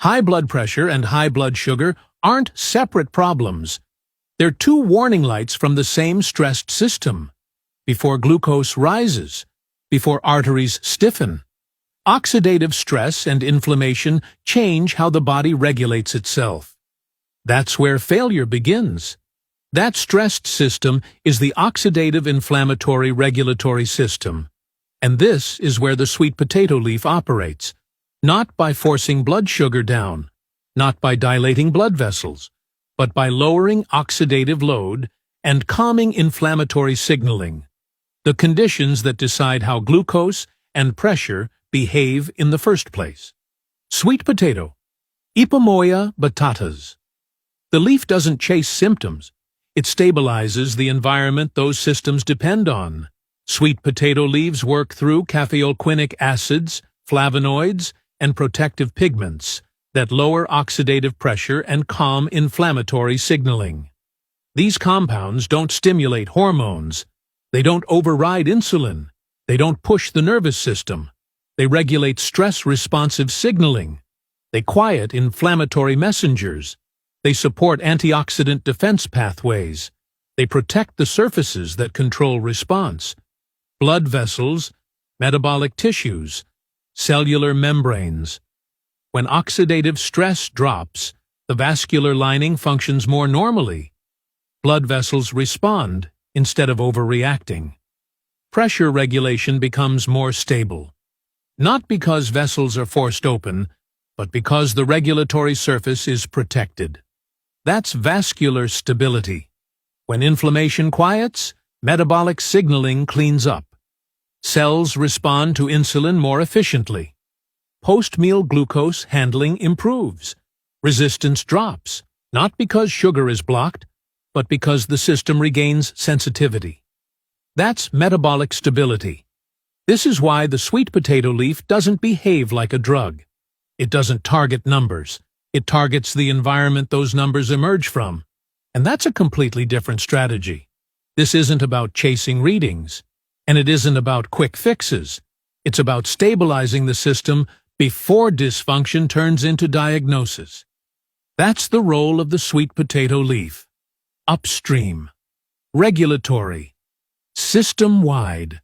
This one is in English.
High blood pressure and high blood sugar aren't separate problems. They're two warning lights from the same stressed system. Before glucose rises, before arteries stiffen, oxidative stress and inflammation change how the body regulates itself. That's where failure begins. That stressed system is the oxidative inflammatory regulatory system. And this is where the sweet potato leaf operates, not by forcing blood sugar down, not by dilating blood vessels, but by lowering oxidative load and calming inflammatory signaling, the conditions that decide how glucose and pressure behave in the first place. Sweet potato, Ipomoea batatas. The leaf doesn't chase symptoms. It stabilizes the environment those systems depend on. Sweet potato leaves work through caffeoquinic acids, flavonoids, and protective pigments that lower oxidative pressure and calm inflammatory signaling. These compounds don't stimulate hormones. They don't override insulin. They don't push the nervous system. They regulate stress-responsive signaling. They quiet inflammatory messengers. They support antioxidant defense pathways. They protect the surfaces that control response. Blood vessels, metabolic tissues, cellular membranes. When oxidative stress drops, the vascular lining functions more normally. Blood vessels respond instead of overreacting. Pressure regulation becomes more stable. Not because vessels are forced open, but because the regulatory surface is protected. That's vascular stability. When inflammation quiets, metabolic signaling cleans up. Cells respond to insulin more efficiently. Post-meal glucose handling improves. Resistance drops, not because sugar is blocked, but because the system regains sensitivity. That's metabolic stability. This is why the sweet potato leaf doesn't behave like a drug. It doesn't target numbers. It targets the environment those numbers emerge from. And that's a completely different strategy. This isn't about chasing readings. And it isn't about quick fixes. It's about stabilizing the system before dysfunction turns into diagnosis. That's the role of the sweet potato leaf. Upstream, regulatory, system-wide.